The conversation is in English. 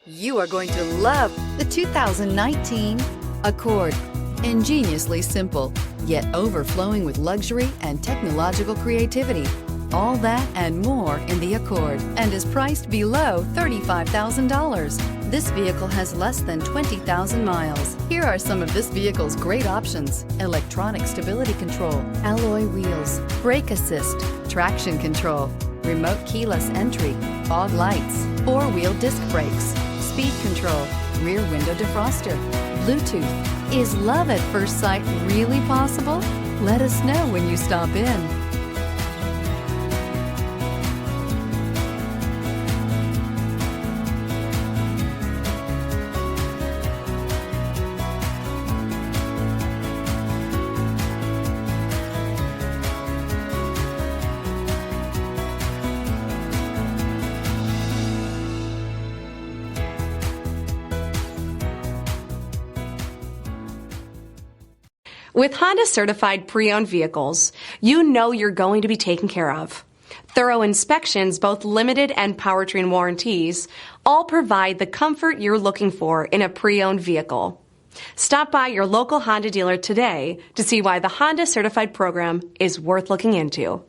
You are going to love the 2019 Accord. Ingeniously simple, yet overflowing with luxury and technological creativity. All that and more in the Accord, and is priced below $35,000. This vehicle has less than 20,000 miles. Here are some of this vehicle's great options: electronic stability control, alloy wheels, brake assist, traction control, remote keyless entry, fog lights, four-wheel disc brakes, speed control, rear window defroster, Bluetooth. Is love at first sight really possible? Let us know when you stop in. With Honda Certified Pre-Owned Vehicles, you know you're going to be taken care of. Thorough inspections, both limited and powertrain warranties, all provide the comfort you're looking for in a pre-owned vehicle. Stop by your local Honda dealer today to see why the Honda Certified program is worth looking into.